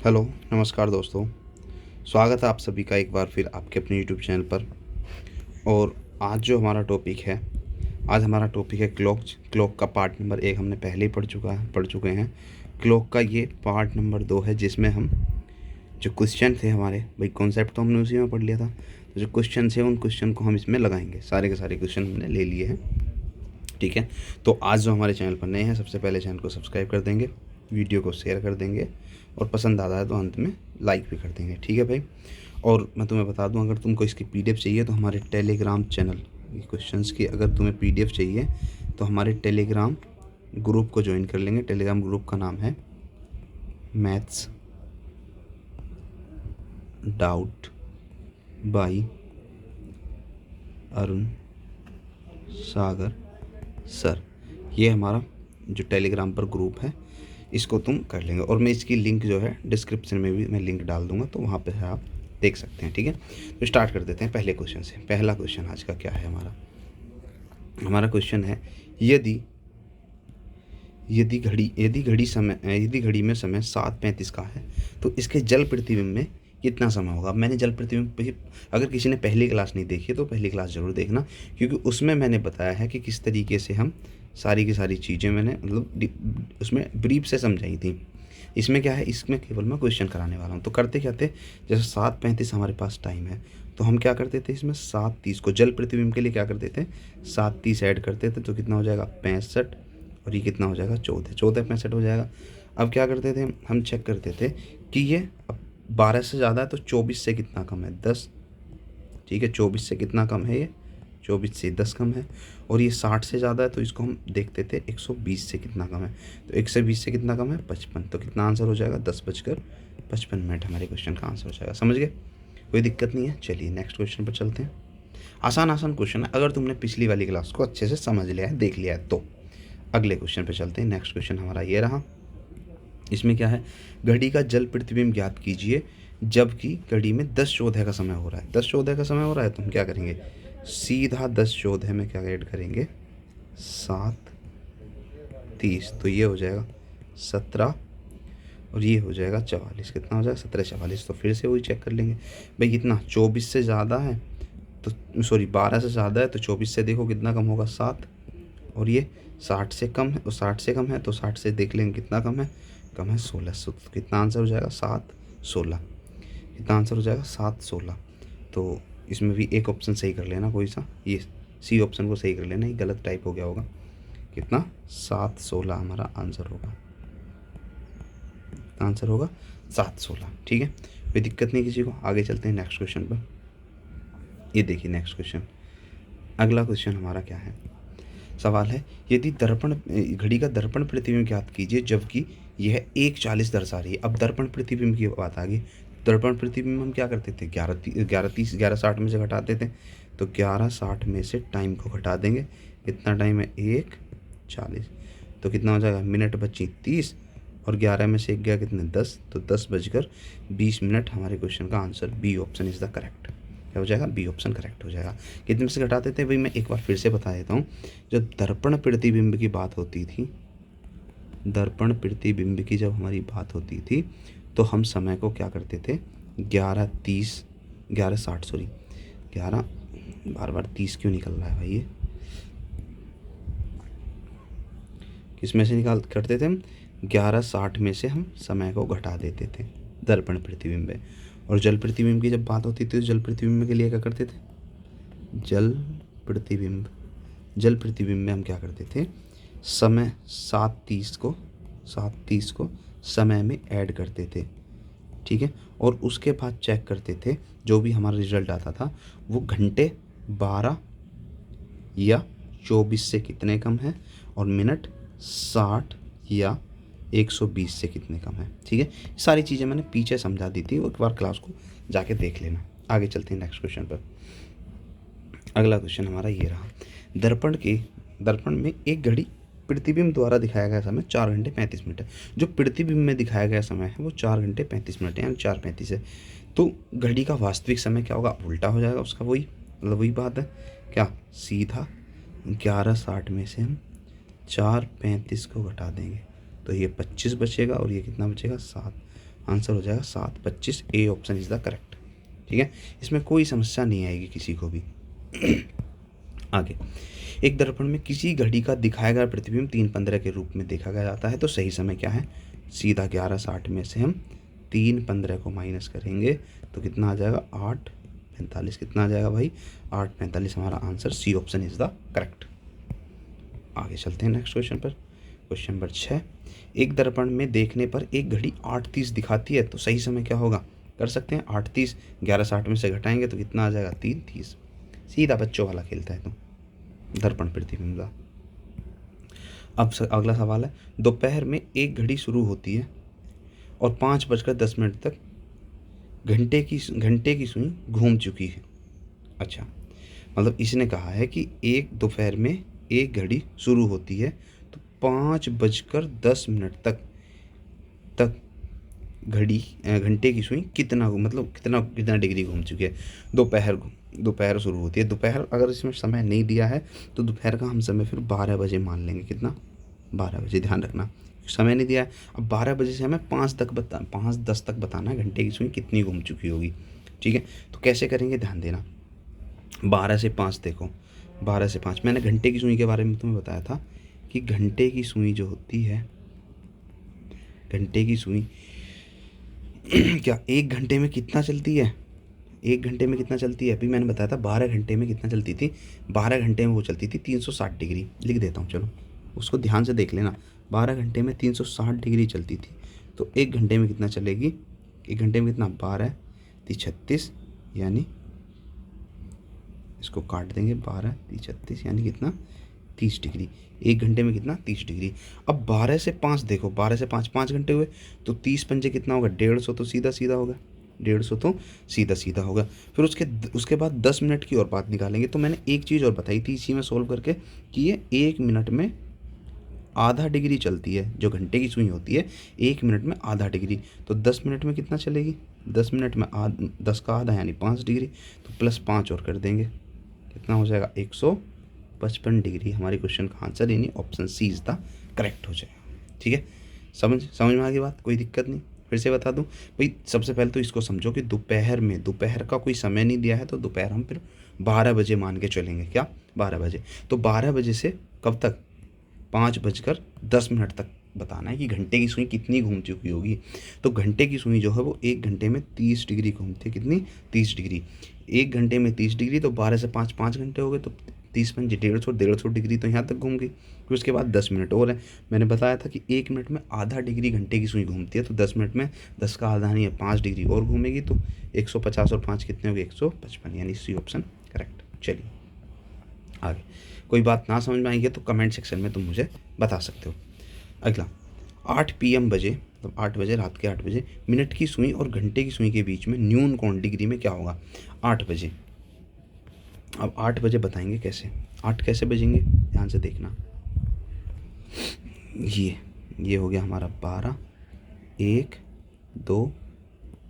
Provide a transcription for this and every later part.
Hello, नमस्कार दोस्तों। स्वागत है आप सभी का एक बार फिर आपके अपने यूट्यूब चैनल पर। और आज जो हमारा टॉपिक है, आज हमारा टॉपिक है क्लॉक। क्लॉक का पार्ट नंबर 1 हमने पहले ही पढ़ चुके हैं। क्लॉक का ये पार्ट नंबर 2 है, जिसमें हम जो क्वेश्चन थे हमारे, भाई कॉन्सेप्ट तो हमने उसी में पढ़ लिया था, तो जो क्वेश्चन थे उन क्वेश्चन को हम इसमें लगाएंगे। सारे के सारे क्वेश्चन हमने ले लिए हैं, ठीक है। तो आज जो हमारे चैनल पर नए हैं, सबसे पहले चैनल को सब्सक्राइब कर देंगे, वीडियो को शेयर कर देंगे, और पसंद आता है तो अंत में लाइक भी कर देंगे, ठीक है भाई। और मैं तुम्हें बता दूं, अगर तुमको इसकी पीडीएफ चाहिए तो हमारे टेलीग्राम चैनल, क्वेश्चंस की अगर तुम्हें पीडीएफ चाहिए तो हमारे टेलीग्राम ग्रुप को ज्वाइन कर लेंगे। टेलीग्राम ग्रुप का नाम है maths doubt by Arun Sagar sir. ये हमारा जो टेलीग्राम पर ग्रुप है, इसको तुम कर लेंगे। और मैं इसकी लिंक जो है डिस्क्रिप्शन में भी मैं लिंक डाल दूंगा, तो वहाँ पे आप देख सकते हैं, ठीक है। तो स्टार्ट कर देते हैं पहले क्वेश्चन से। पहला क्वेश्चन आज का क्या है हमारा क्वेश्चन है, यदि यदि घड़ी में समय 7:35 का है तो इसके जल प्रतिबिंब में कितना समय होगा। मैंने जल प्रतिबिंब, अगर किसी ने पहली क्लास नहीं देखी है तो पहली क्लास ज़रूर देखना, क्योंकि उसमें मैंने बताया है कि किस तरीके से हम सारी की सारी चीज़ें मैंने मतलब उसमें ब्रीफ से समझाई थी। इसमें क्या है, इसमें केवल मैं क्वेश्चन कराने वाला हूँ। तो करते क्या थे, जैसे 7:35 हमारे पास टाइम है, तो हम क्या करते थे, इसमें 7:30 को जल प्रतिबिंब के लिए क्या करते थे, 7:30 ऐड करते थे, तो कितना हो जाएगा 65, और ये कितना हो जाएगा 14 हो जाएगा। अब क्या करते थे, हम चेक करते थे कि ये अब 12 से ज़्यादा है तो 24 से कितना कम है, 10, ठीक है। 24 से कितना कम है, ये 24 से 10 कम है। और ये 60 से ज़्यादा है तो इसको हम देखते थे 120 से कितना कम है, तो 120 से कितना कम है 55। तो कितना आंसर हो जाएगा 10:55 हमारे क्वेश्चन का आंसर हो जाएगा। समझ गए, कोई दिक्कत नहीं है। चलिए नेक्स्ट क्वेश्चन पर चलते हैं। आसान आसान क्वेश्चन है, अगर तुमने पिछली वाली क्लास को अच्छे से समझ लिया है, देख लिया है तो। अगले क्वेश्चन पे चलते हैं। नेक्स्ट क्वेश्चन हमारा ये रहा। इसमें क्या है, घड़ी का जल प्रतिबिंब ज्ञात कीजिए जबकि घड़ी में 10:14 का समय हो रहा है। 10:14 का समय हो रहा है तो हम क्या करेंगे, सीधा 10:14 में क्या ऐड करेंगे, 7:30, तो ये हो जाएगा 17, और ये हो जाएगा 44। कितना हो जाएगा 17:44। तो फिर से वही चेक कर लेंगे भाई, कितना 24 से ज़्यादा है तो सॉरी 12 से ज़्यादा है तो 24 से देखो कितना कम होगा 7, और ये 60 से कम है, और 60 से कम है तो 60 से देख लेंगे कितना कम है 16। तो कितना आंसर हो जाएगा 7:16। कितना आंसर हो जाएगा 7:16। तो इसमें भी एक ऑप्शन सही कर लेना, कोई सा, ये सी ऑप्शन को सही कर लेना, ये गलत टाइप हो गया होगा। कितना 7:16 हमारा आंसर होगा, आंसर होगा 7:16, ठीक है। कोई दिक्कत नहीं किसी को। आगे चलते हैं नेक्स्ट क्वेश्चन पर। ये देखिए नेक्स्ट क्वेश्चन, अगला क्वेश्चन हमारा क्या है, सवाल है, यदि घड़ी का दर्पण प्रतिबिंब ज्ञात कीजिए जबकि यह 1:40 दर्शा रही है। अब दर्पण प्रतिबिंब की बात आ गई। दर्पण प्रतिबिंब हम क्या करते थे, 11:60 में से घटाते थे, तो 11:60 में से टाइम को घटा देंगे। कितना टाइम है 1:40, तो कितना हो जाएगा, मिनट बची 30, और 11 में से 1 गया कितने 10, तो 10:20 हमारे क्वेश्चन का answer B option is the correct. क्या हो जाएगा, बी ऑप्शन करेक्ट हो जाएगा। कितने से घटाते थे भाई, मैं एक बार फिर से बता देता हूँ। जब दर्पण प्रतिबिंब की बात होती थी, दर्पण प्रतिबिंब की जब हमारी बात होती थी, तो हम समय को क्या करते थे, 11:60 सॉरी 11, बार बार 30 क्यों निकल रहा है भाई, ये किस में से निकाल करते थे हम, 11:60 में से हम समय को घटा देते थे दर्पण प्रतिबिंब में। और जल प्रतिबिंब की जब बात होती थी तो जल प्रतिबिंब के लिए क्या करते थे, जल प्रतिबिंब में हम क्या करते थे, समय 7:30 को समय में ऐड करते थे, ठीक है। और उसके बाद चेक करते थे, जो भी हमारा रिजल्ट आता था वो घंटे 12 या 24 से कितने कम है, और मिनट 60 या 120 से कितने कम है, ठीक है। सारी चीज़ें मैंने पीछे समझा दी थी, एक बार क्लास को जाके देख लेना। आगे चलते हैं नेक्स्ट क्वेश्चन पर। अगला क्वेश्चन हमारा ये रहा, दर्पण में एक घड़ी प्रतिबिंब द्वारा दिखाया गया समय 4:35 है। जो प्रतिबिंब में दिखाया गया समय है वो 4:35 है, यानी 4:35 है। तो घड़ी का वास्तविक समय क्या होगा, उल्टा हो जाएगा उसका, वही बात है क्या, सीधा 11:60 में से हम 4:35 को घटा देंगे तो ये 25 बचेगा, और ये कितना बचेगा 7, आंसर हो जाएगा 7:25। A option is the correct. ठीक है, इसमें कोई समस्या नहीं आएगी किसी को भी। आगे, एक दर्पण में किसी घड़ी का दिखाया गया प्रतिबिंब 3:15 के रूप में देखा गया जाता है, तो सही समय क्या है? सीधा 11:60 में से हम 3:15 को माइनस करेंगे तो कितना आ जाएगा? 8:45। कितना आ जाएगा भाई? 8:45 हमारा answer, C option is the correct. आगे चलते हैं नेक्स्ट क्वेश्चन पर। क्वेश्चन नंबर 6, एक दर्पण में देखने पर एक घड़ी 8:30 दिखाती है, तो सही समय क्या होगा? कर सकते हैं 8:30, 11:60 में से घटाएंगे तो कितना आ जाएगा? 3:30। सीधा बच्चों वाला खेलता है तो दर्पण प्रतिबिंब का। अब अगला सवाल है, दोपहर में एक घड़ी शुरू होती है और 5:10 तक घंटे की सुई घूम चुकी है। अच्छा, मतलब इसने कहा है कि एक दोपहर में एक घड़ी शुरू होती है तो 5:10 तक घंटे की सुई कितना मतलब कितना कितना डिग्री घूम चुकी है? दोपहर शुरू होती है। दोपहर अगर इसमें समय नहीं दिया है तो दोपहर का हम समय फिर 12 बजे मान लेंगे। कितना? 12 बजे। ध्यान रखना, समय नहीं दिया है। अब 12 बजे से हमें 5:10 तक बताना है घंटे की सुई कितनी घूम चुकी होगी। ठीक है, तो कैसे करेंगे ध्यान देना। 12 से 5 देखो, 12 से 5 मैंने घंटे की सुई के बारे में तुम्हें बताया था कि घंटे की सुई जो होती है, घंटे की सुई क्या 1 घंटे में कितना चलती है? 1 घंटे में कितना चलती है? अभी मैंने बताया था 12 घंटे में कितना चलती थी? 12 घंटे में वो चलती थी 360 डिग्री। लिख देता हूँ, चलो उसको ध्यान से देख लेना। 12 घंटे में 360 डिग्री चलती थी, तो 1 घंटे में कितना चलेगी? 1 घंटे में कितना? 12 × 36 यानी इसको काट देंगे, 12 × 36 यानी कितना? 30 डिग्री। 1 घंटे में कितना? 30 डिग्री। अब 12 से 5 देखो, 12 से 5 घंटे हुए, तो 30 पंजे कितना होगा? 150। तो सीधा सीधा होगा 150, तो सीधा सीधा होगा। फिर उसके बाद 10 मिनट की और बात निकालेंगे। तो मैंने एक चीज़ और बताई थी इसी में सोल्व करके कि ये 1 मिनट में आधा डिग्री चलती है। जो घंटे की सुई होती है 1 मिनट में आधा डिग्री, तो 10 मिनट में कितना चलेगी? 10 मिनट में 10 का आधा यानी 5 डिग्री, तो +5 और कर देंगे, कितना हो जाएगा? 155 डिग्री। हमारे क्वेश्चन का आंसर यानी option C is the correct हो जाएगा। ठीक है, समझ में आ गई बात? कोई दिक्कत नहीं। फिर से बता दूं भाई, सबसे पहले तो इसको समझो कि दोपहर का कोई समय नहीं दिया है, तो दोपहर हम फिर 12 बजे मान के चलेंगे। क्या? 12 बजे। तो 12 बजे से कब तक? 5:10 तक बताना है कि घंटे की सुई कितनी घूम चुकी होगी। तो घंटे की सुई जो है वो 1 घंटे में 30 डिग्री घूमती है। कितनी? 30 डिग्री। 1 घंटे में 30 डिग्री, तो 12 से 5 घंटे हो गए, तो 30 पंजे 150 डिग्री तो यहाँ तक घूम गई। फिर उसके बाद 10 मिनट और है। मैंने बताया था कि 1 मिनट में आधा डिग्री घंटे की सुई घूमती है, तो 10 मिनट में 10 का आधा नहीं है 5 डिग्री और घूमेगी, तो 150 और 5 कितने हो गए? 155, यानी सी ऑप्शन करेक्ट। चलिए आगे, कोई बात ना समझ में आई है तो कमेंट सेक्शन में तुम मुझे बता सकते हो। अगला, 8 PM बजे, मतलब 8 बजे, रात के 8 बजे मिनट की सुई और घंटे की सुई के बीच में न्यून कोण डिग्री में क्या होगा? 8 बजे। अब 8 बजे बताएंगे कैसे। 8 कैसे बजेंगे ध्यान से देखना। ये हो गया हमारा 12, 1, 2,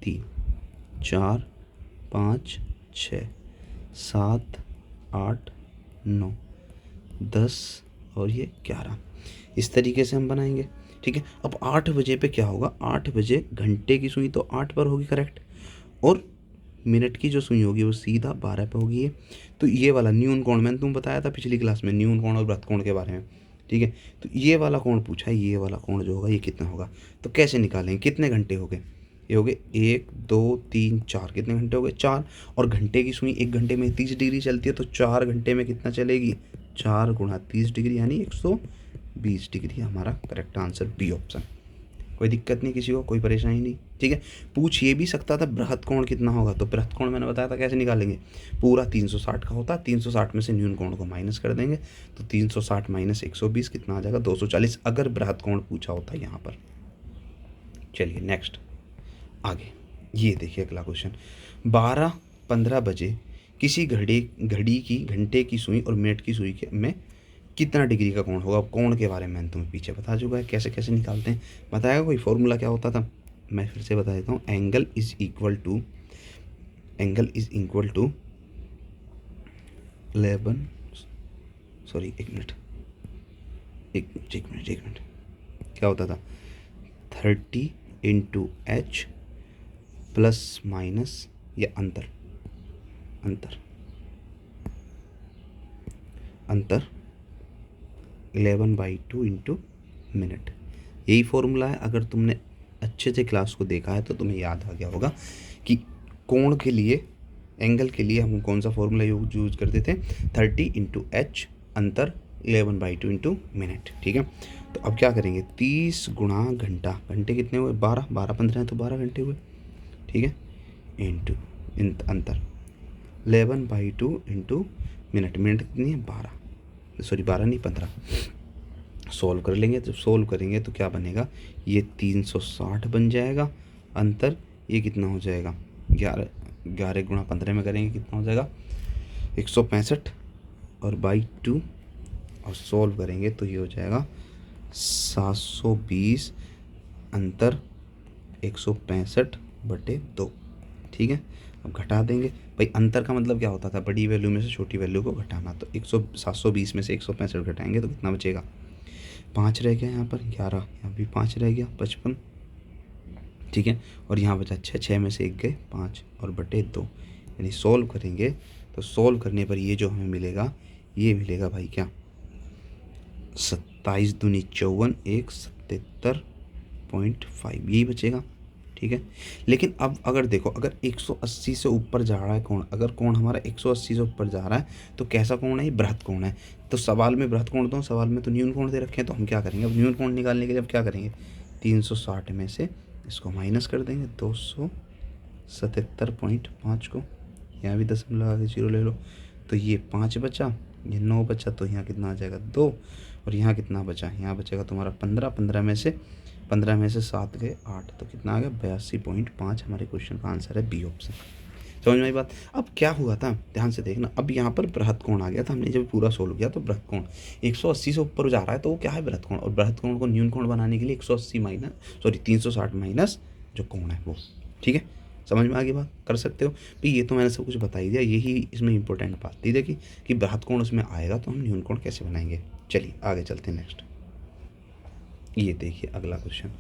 3, 4, 5, 6, 7, 8, 9, 10 और ये 11। इस तरीके से हम बनाएंगे। ठीक है, अब 8 बजे पे क्या होगा? 8 बजे घंटे की सुई तो 8 पर होगी, करेक्ट, और मिनट की जो सुई होगी वो सीधा 12 पे होगी। तो ये वाला न्यून कोण मैंने तुम्हें बताया था पिछली क्लास में, न्यून कोण और वृत्त कोण के बारे में। ठीक है, तो ये वाला कोण पूछा है, ये वाला कोण जो होगा ये कितना होगा? तो कैसे निकालेंगे? कितने घंटे हो गए? ये हो गए 1, 2, 3, 4। कितने घंटे हो गए? 4। और घंटे की सुई 1 घंटे में 30 डिग्री चलती है, तो 4 घंटे में कितना चलेगी? 4 × 30 डिग्री यानी 120 डिग्री। हमारा करेक्ट आंसर बी ऑप्शन। कोई दिक्कत नहीं किसी को, कोई परेशानी नहीं। ठीक है, पूछ ये भी सकता था बृहत कोण कितना होगा, तो बृहत कोण मैंने बताया था कैसे निकालेंगे। पूरा 360 का होता है, 360 में से न्यून कोण को माइनस कर देंगे, तो 360 - 120 कितना आ जाएगा? 240, अगर बृहत कोण पूछा होता यहाँ पर। चलिए नेक्स्ट आगे, ये देखिए अगला क्वेश्चन। 12:15 बजे किसी घड़ी की घंटे की सुई और मिनट की सुई में कितना डिग्री का कोण होगा? कोण के बारे में मैंने तुम्हें पीछे बता चुका है, कैसे कैसे निकालते हैं बताएगा। कोई फॉर्मूला क्या होता था? मैं फिर से बता देता हूँ। Angle is equal to 11, sorry एक मिनट, क्या होता था? 30 इंटू एच प्लस माइनस या अंतर अंतर अंतर 11/2 इंटू मिनट। यही फॉर्मूला है। अगर तुमने अच्छे से क्लास को देखा है तो तुम्हें याद आ गया होगा कि कोण के लिए, एंगल के लिए हम कौन सा फॉर्मूला यूज करते थे, 30 इंटू एच अंतर 11/2 इंटू मिनट। ठीक है, तो अब क्या करेंगे, 30 गुणा घंटा, घंटे कितने हुए, 12, 12 15 है तो 12 घंटे हुए। ठीक है, इंटू अंतर 11/2 इंटू मिनट, मिनट कितनी है 12, सॉरी 12 नहीं 15। सॉल्व कर लेंगे, जब सॉल्व करेंगे तो क्या बनेगा, ये 360 बन जाएगा। अंतर ये कितना हो जाएगा, 11, 11 गुणा 15 में करेंगे कितना हो जाएगा 165 और बाई 2, और सॉल्व करेंगे तो ये हो जाएगा 720 अंतर 165/2। ठीक है, अब घटा देंगे भाई, अंतर का मतलब क्या होता था, बड़ी वैल्यू में से छोटी वैल्यू को घटाना। तो 720 में से 165 घटाएंगे तो कितना बचेगा, 5 रह गया यहाँ पर, 11, यहाँ भी 5 रह गया, 55। ठीक है, और यहाँ बचा 6, 6 में से 1 गए 5 और बटे 2, यानी सॉल्व करेंगे तो सॉल्व करने पर ये जो हमें मिलेगा, ये मिलेगा भाई क्या, 27 दूनी 54, 177.5 यही बचेगा। ठीक है, लेकिन अब अगर देखो, अगर 180 से ऊपर जा रहा है कोण, अगर कोण हमारा 180 से ऊपर जा रहा है तो कैसा कोण है, ये बृहत कोण है। तो सवाल में बृहत कोण, तो सवाल में तो न्यून कोण दे रखे हैं, तो हम क्या करेंगे, अब न्यून कोण निकालने के लिए अब क्या करेंगे, 360 में से इसको माइनस कर देंगे, 277.5 को, यहाँ भी दशमलव लगा के 0 ले लो, तो ये 5 बचा, ये 9 बचा, तो यहाँ कितना आ जाएगा 2, और यहाँ कितना बचा, यहाँ बचेगा तुम्हारा 15, 15 में से 7 गए 8, तो कितना आ गया 82.5। हमारे क्वेश्चन का आंसर है बी ऑप्शन। समझ में आई बात। अब क्या हुआ था, ध्यान से देखना, अब यहाँ पर बृहत कोण आ गया था, हमने जब पूरा सोल्व किया तो बृहत कोण 180 से ऊपर जा रहा है तो वो क्या है, बृहत कोण। और बृहत कोण को न्यून कोण बनाने के लिए 180 माइनस, सॉरी 360 माइनस जो कोण है वो। ठीक है, समझ में आगे बात, कर सकते हो भाई। ये तो मैंने सब कुछ बता ही दिया, यही इसमें इंपॉर्टेंट बात थी देखी कि बृहत कोण उसमें आएगा तो हम न्यून कोण कैसे बनाएंगे। चलिए आगे चलते हैं नेक्स्ट। ये देखिए अगला क्वेश्चन,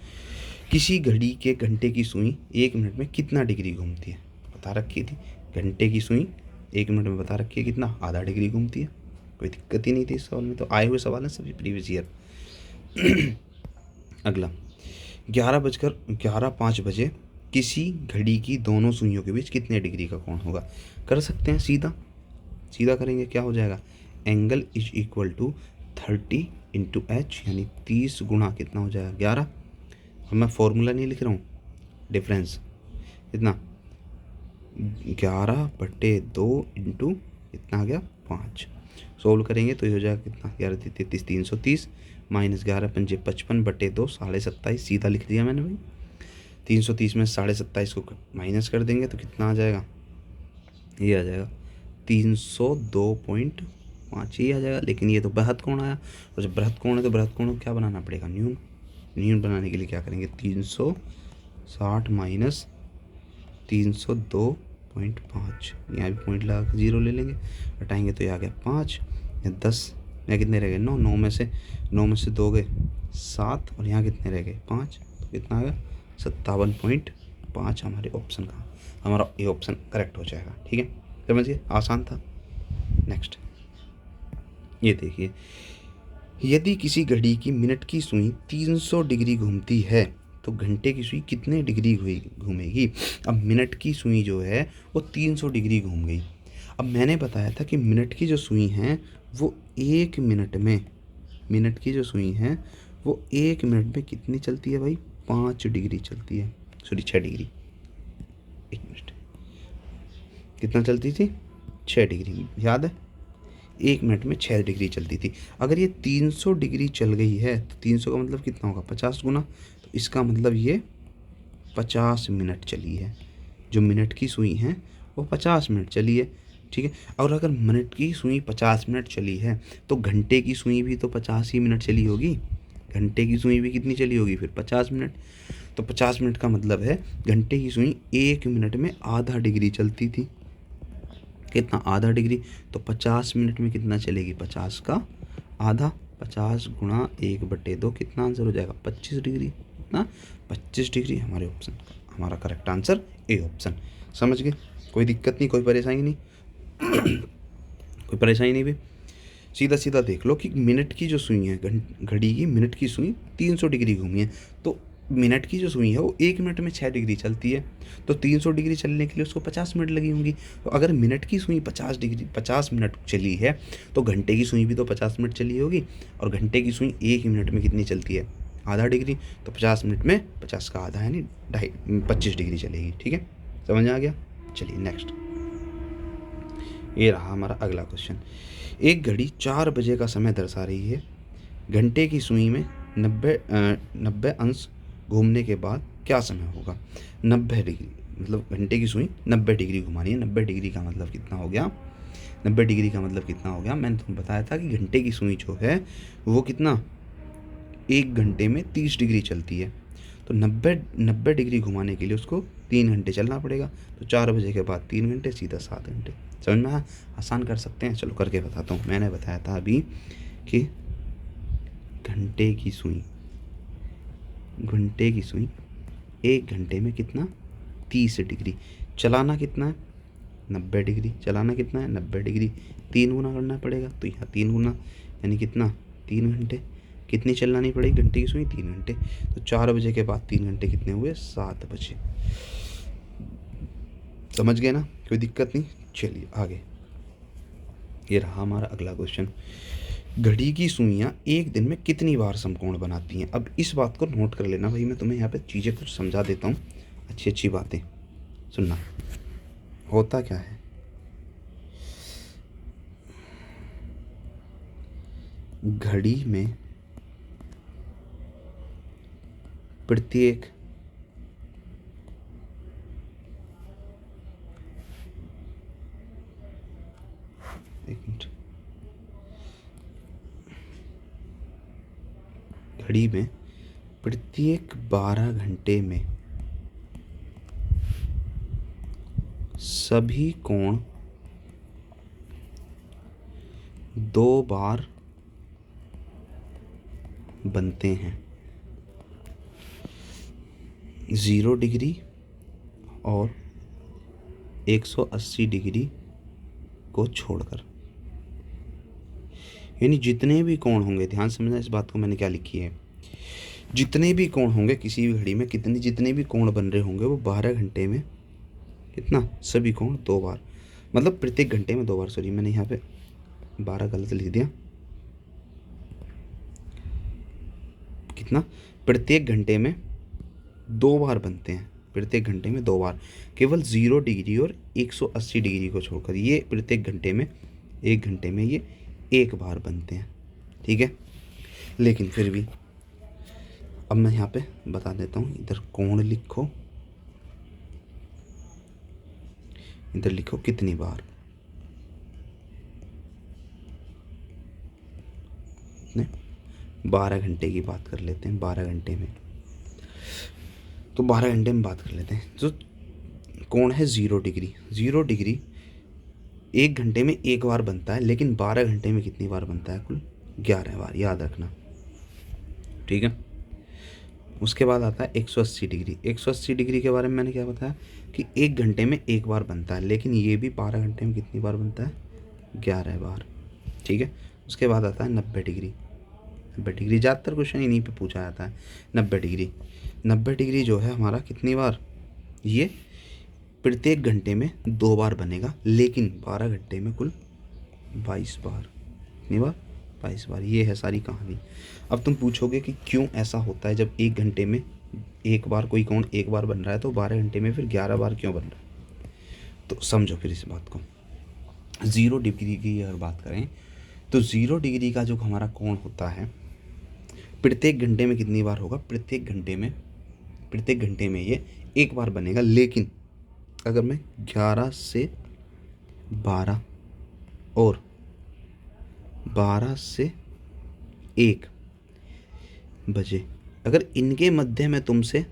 किसी घड़ी के घंटे की सुई 1 मिनट में कितना डिग्री घूमती है, बता रखी थी। घंटे की सुई 1 मिनट में बता रखी है कितना, आधा डिग्री घूमती है। कोई दिक्कत ही नहीं थी इस सवाल में, तो आए हुए सवाल हैं सभी प्रीवियस ईयर। अगला, 11:05 बजे किसी घड़ी की दोनों सुइयों के बीच कितने डिग्री का कोण होगा। कर सकते हैं, सीधा सीधा करेंगे, क्या हो जाएगा, angle is equal to 30 into H, यानी 30 गुणा कितना हो जाएगा 11। अब मैं फॉर्मूला नहीं लिख रहा हूँ, डिफरेंस कितना 11/2 इंटू कितना आ गया 5। सोल्व करेंगे तो ये हो जाएगा कितना, 11 33 330 माइनस 11 पंजे 55/2 27.5, सीधा लिख दिया मैंने भाई। 330 में 27.5 को माइनस कर देंगे तो कितना आ जाएगा, ये आ जाएगा 302.5 ही आ जाएगा। लेकिन ये तो बृहत कोण आया, और जब बृहत कोण है तो बृहत कोण को क्या बनाना पड़ेगा, न्यून। न्यून बनाने के लिए क्या करेंगे, 360 माइनस 302.5, यहाँ भी पॉइंट लगा के 0 ले लेंगे, हटाएंगे तो ये आ गया 5 या 10, यहाँ कितने रह गए 9, 9 में से 2 गए 7, और यहाँ कितने रह गए 5, तो कितना आ गया 57.5। हमारे ऑप्शन का, हमारा ये ऑप्शन करेक्ट हो जाएगा। ठीक है, समझिए आसान था। नेक्स्ट, ये देखिए, यदि किसी घड़ी की मिनट की सुई 300 डिग्री घूमती है तो घंटे की सुई कितने डिग्री घूमेगी। अब मिनट की सुई जो है वो 300 डिग्री घूम गई। अब मैंने बताया था कि मिनट की जो सुई हैं वो 1 मिनट में, मिनट की जो सुई हैं वो 1 मिनट में कितनी चलती है भाई, 5 डिग्री चलती है, सॉरी 6 डिग्री। 1 मिनट कितना चलती थी, 6 डिग्री, याद है 1 मिनट में 6 डिग्री चलती थी। अगर ये 300 डिग्री चल गई है तो 300 का मतलब कितना होगा, 50 गुना, तो इसका मतलब ये 50 मिनट चली है। जो मिनट की सुई है वो 50 मिनट चली है। ठीक है, और अगर मिनट की सुई 50 मिनट चली है तो घंटे की सुई भी तो 50 ही मिनट चली होगी। घंटे की सुई भी कितनी चली होगी फिर, 50 मिनट। तो 50 मिनट का मतलब है घंटे की सुई 1 मिनट में आधा डिग्री चलती थी। कितना, आधा डिग्री, तो 50 मिनट में कितना चलेगी, 50 का आधा, 50 गुणा 1/2 कितना आंसर हो जाएगा 25 डिग्री। कितना 25 डिग्री। हमारे ऑप्शन हमारा करेक्ट आंसर ए ऑप्शन। समझ गए? कोई दिक्कत नहीं, कोई परेशानी नहीं कोई परेशानी नहीं भी। सीधा सीधा देख लो कि मिनट की जो सुई है, घड़ी की मिनट की सुई 300 डिग्री घूमी है, तो मिनट की जो सुई है वो 1 मिनट में 6 डिग्री चलती है, तो 300 डिग्री चलने के लिए उसको 50 मिनट लगी होंगी। तो अगर मिनट की सुई 50 मिनट चली है तो घंटे की सुई भी तो 50 मिनट चली होगी, और घंटे की सुई 1 मिनट में कितनी चलती है? आधा डिग्री। तो 50 मिनट में 50 का आधा यानी 25 डिग्री चलेगी। ठीक है, समझ में आ गया? चलिए नेक्स्ट, ये रहा हमारा अगला क्वेश्चन। एक घड़ी 4 बजे का समय दर्शा रही है। घंटे की सुई में 90 अंश घूमने के बाद क्या समय होगा? 90 डिग्री, मतलब घंटे की सुई 90 डिग्री घुमानी है। 90 डिग्री का मतलब कितना हो गया? 90 डिग्री का मतलब कितना हो गया? मैंने तुम्हें बताया था कि घंटे की सुई जो है वो कितना 1 घंटे में 30 डिग्री चलती है, तो 90 डिग्री घुमाने के लिए उसको 3 घंटे चलना पड़ेगा। तो 4 बजे के बाद 3 घंटे, सीधा 7 घंटे। समझ में आया? आसान कर सकते हैं। चलो करके बताता हूँ। मैंने बताया था अभी कि घंटे की सुई 1 घंटे में कितना 30 डिग्री, चलाना कितना है 90 डिग्री, चलाना कितना है 90 डिग्री, 3 गुना करना पड़ेगा, तो यहाँ 3 गुना यानी कितना 3 घंटे। कितनी चलानी पड़ेगी घंटे की सुई? 3 घंटे। तो 4 बजे के बाद 3 घंटे कितने हुए? 7 बजे। समझ गए ना? कोई दिक्कत नहीं। चलिए आगे, ये रहा हमारा अगला क्वेश्चन। घड़ी की सुइयां एक दिन में कितनी बार समकोण बनाती हैं? अब इस बात को नोट कर लेना भाई, मैं तुम्हें यहाँ पे चीज़ें कुछ समझा देता हूँ, अच्छी अच्छी बातें सुनना। होता क्या है, घड़ी में प्रत्येक घड़ी में प्रत्येक 12 घंटे में सभी कोण 2 बार बनते हैं, 0 डिग्री और 180 डिग्री को छोड़कर। यानी जितने भी कोण होंगे, ध्यान समझना इस बात को, मैंने क्या लिखी है, जितने भी कोण होंगे किसी भी घड़ी में, जितने भी कोण बन रहे होंगे वो 12 घंटे में कितना, सभी कोण 2 बार, मतलब प्रत्येक घंटे में 2 बार। सॉरी, मैंने यहाँ पे 12 गलत लिख दिया। कितना? प्रत्येक घंटे में 2 बार बनते हैं, प्रत्येक घंटे में 2 बार, केवल 0 डिग्री और 180 डिग्री को छोड़कर। ये प्रत्येक घंटे में, 1 घंटे में ये 1 बार बनते हैं। ठीक है, लेकिन फिर भी अब मैं यहाँ पे बता देता हूँ। इधर कोण लिखो, इधर लिखो कितनी बार, 12 घंटे की बात कर लेते हैं। 12 घंटे में, तो 12 घंटे में बात कर लेते हैं। जो कोण है 0 डिग्री, 0 डिग्री 1 घंटे में 1 बार बनता है, लेकिन 12 घंटे में कितनी बार बनता है? कुल 11 बार, याद रखना। ठीक है, उसके बाद आता है 180 डिग्री। 180 डिग्री के बारे में मैंने क्या बताया कि 1 घंटे में 1 बार बनता है, लेकिन ये भी 12 घंटे में कितनी बार बनता है? 11 बार। ठीक है, उसके बाद आता है 90 डिग्री। 90 डिग्री ज़्यादातर क्वेश्चन इन्हीं पे पूछा जाता है। 90 डिग्री, 90 डिग्री जो है हमारा कितनी बार, ये प्रत्येक घंटे में 2 बार बनेगा, लेकिन 12 घंटे में कुल 22 बार। कितनी बार? 22 बार। ये है सारी कहानी। अब तुम पूछोगे कि क्यों ऐसा होता है, जब 1 घंटे में 1 बार कोई कोण 1 बार बन रहा है, तो 12 घंटे में फिर 11 बार क्यों बन रहा है? तो समझो फिर इस बात को। 0 डिग्री की अगर बात करें तो 0 डिग्री का जो हमारा कोण होता है, प्रत्येक घंटे में कितनी बार होगा? प्रत्येक घंटे में ये 1 बार बनेगा, लेकिन अगर मैं 11 से 12 और 12 से 1 बजे, अगर इनके मध्य में तुमसे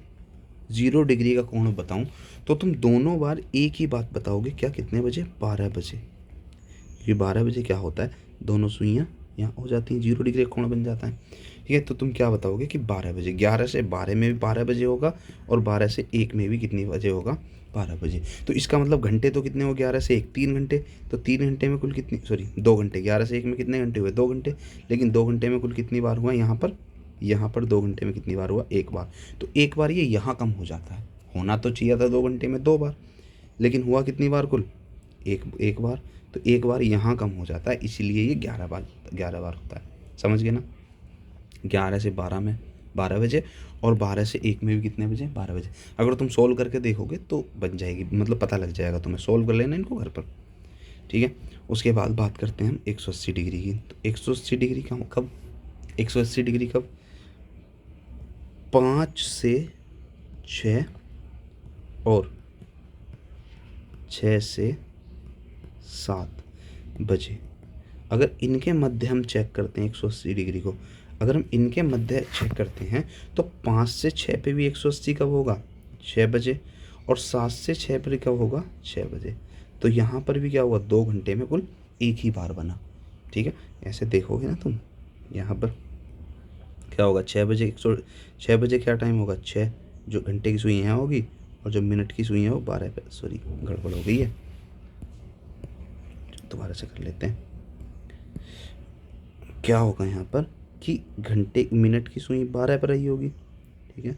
0 डिग्री का कोण बताऊं, तो तुम दोनों बार एक ही बात बताओगे। क्या? कितने बजे? 12 बजे। क्योंकि 12 बजे क्या होता है, दोनों सुइयां यहाँ हो जाती हैं, 0 डिग्री का कोण बन जाता है। ठीक है, तो तुम क्या बताओगे कि 12 बजे, 11 से 12 में भी 12 बजे होगा और 12 से 1 में भी कितनी बजे होगा, 12 बजे। तो इसका मतलब घंटे तो कितने हो, 11 से 1 3 घंटे, तो 3 घंटे में कुल कितनी, सॉरी 2 घंटे, 11 से 1 में कितने घंटे हुए, 2 घंटे, लेकिन 2 घंटे में कुल कितनी बार हुआ यहाँ पर 2 घंटे में कितनी बार हुआ, एक बार। तो एक बार ये यहाँ कम हो जाता है, होना तो चाहिए था 2 घंटे में 2 बार, लेकिन हुआ कितनी बार कुल, एक एक बार। तो एक बार यहाँ कम हो जाता है, इसीलिए ये 11 बार होता है। समझ गए ना, 11 से 12 में 12 बजे, और 12 से 1 में भी कितने बजे, 12 बजे। अगर तुम सोल्व करके देखोगे तो बन जाएगी, मतलब पता लग जाएगा तुम्हें, सोल्व कर लेना इनको घर पर, ठीक है। उसके बाद बात करते हैं हम 180 डिग्री की। तो 180 डिग्री का कब, 180 डिग्री कब, 5 से 6 और 6 से 7 बजे। अगर इनके मध्य हम चेक करते हैं 180 डिग्री को, अगर हम इनके मध्य चेक करते हैं तो 5 से 6 पे भी 180 कब होगा, 6 बजे, और 7 से 6 पर कब होगा, 6 बजे। तो यहाँ पर भी क्या हुआ, 2 घंटे में कुल एक ही बार बना, ठीक है। ऐसे देखोगे ना तुम, यहाँ पर क्या होगा, 6 बजे, 6 बजे क्या टाइम होगा, 6, जो घंटे की सुई यहाँ होगी, और जो मिनट की सुई है वो 12 पे, सॉरी गड़बड़ हो गई है, दोबारा से कर लेते हैं। क्या होगा यहाँ पर कि घंटे, मिनट की सुई 12 पर रही होगी, ठीक है,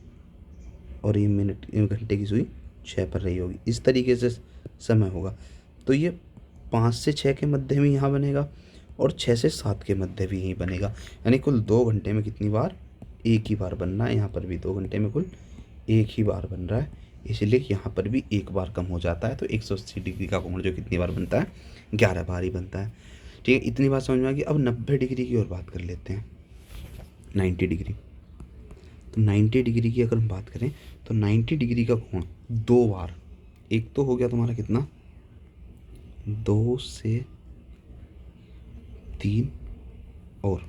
और ये घंटे की सुई 6 पर रही होगी, इस तरीके से समय होगा। तो ये 5 से 6 के मध्य में यहाँ बनेगा, और 6 से 7 के मध्य भी यहीं बनेगा, यानी कुल 2 घंटे में कितनी बार, एक ही बार बन रहा है। यहाँ पर भी 2 घंटे में कुल एक ही बार बन रहा है, इसलिए यहाँ पर भी एक बार कम हो जाता है। तो 180 डिग्री का कोण जो कितनी बार बनता है, 11 बार ही बनता है, ठीक है। इतनी बात समझ में आ गई। अब 90 डिग्री की और बात कर लेते हैं, 90 डिग्री। तो 90 डिग्री की अगर हम बात करें तो 90 डिग्री का कोण 2 बार, एक तो हो गया तुम्हारा कितना, 2 से 3, और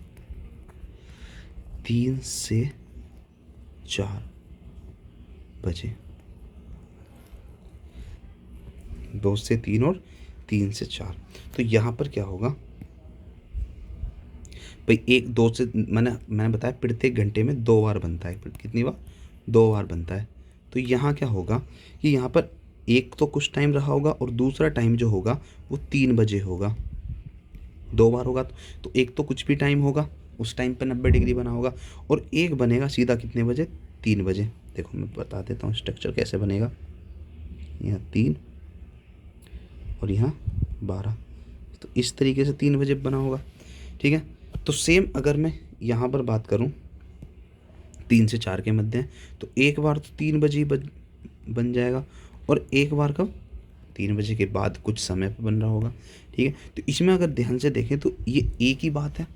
3 से 4 बजे, 2 से 3 और 3 से 4। तो यहाँ पर क्या होगा भाई, 1 2 से मैंने बताया प्रत्येक घंटे में 2 बार बनता है, कितनी बार, 2 बार बनता है। तो यहाँ क्या होगा कि यहाँ पर एक तो कुछ टाइम रहा होगा, और दूसरा टाइम जो होगा वो 3 बजे होगा, 2 बार होगा तो एक तो कुछ भी टाइम होगा, उस टाइम पर 90 डिग्री बना होगा, और एक बनेगा सीधा कितने बजे, 3 बजे। देखो मैं बता देता हूँ स्ट्रक्चर कैसे बनेगा, यहाँ 3 और यहाँ 12, तो इस तरीके से 3 बजे बना होगा, ठीक है। तो सेम अगर मैं यहाँ पर बात करूँ 3 से 4 के मध्य है, तो एक बार तो 3 बजे ही बन जाएगा, और एक बार कब, 3 बजे के बाद कुछ समय पर बन रहा होगा, ठीक है। तो इसमें अगर ध्यान से देखें तो ये एक ही बात है,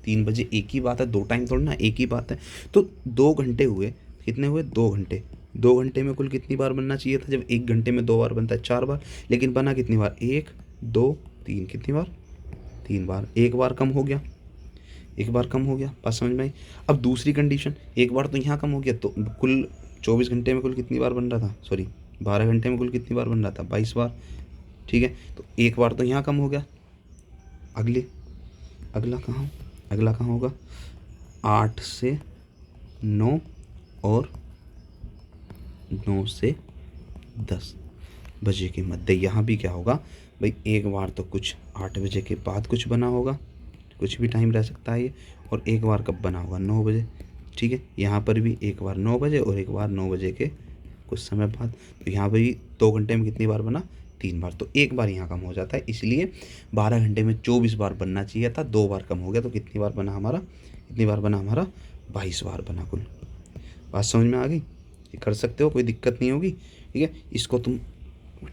3 बजे एक ही बात है, 2 टाइम थोड़ा ना, एक ही बात है। तो 2 घंटे हुए, कितने हुए, 2 घंटे, 2 घंटे में कुल कितनी बार बनना चाहिए था, जब 1 घंटे में 2 बार बनता है, 4 बार, लेकिन बना कितनी बार, 1 2 3, कितनी बार, 3 बार, एक बार कम हो गया, एक बार कम हो गया, बात समझ में आई। अब दूसरी कंडीशन, एक बार तो यहाँ कम हो गया, तो कुल 24 घंटे में कुल कितनी बार बन रहा था, सॉरी 12 घंटे में कुल कितनी बार बन रहा था, 22 बार, ठीक है। तो एक बार तो यहाँ कम हो गया, अगला कहाँ होगा, 8 से 9 और 9 से 10 बजे के मध्य। यहाँ भी क्या होगा भाई, एक बार तो कुछ 8 बजे के बाद कुछ बना होगा, कुछ भी टाइम रह सकता है ये, और एक बार कब बना होगा, 9 बजे, ठीक है। यहाँ पर भी एक बार 9 बजे और एक बार 9 बजे के कुछ समय बाद। तो यहाँ पर भी 2 घंटे में कितनी बार बना, 3 बार, तो एक बार यहाँ कम हो जाता है, इसलिए 12 घंटे में 24 बार बनना चाहिए था, 2 बार कम हो गया, तो कितनी बार बना हमारा, 22 बार बना कुल। बात समझ में आ गई, ये कर सकते हो, कोई दिक्कत नहीं होगी, ठीक है। इसको तुम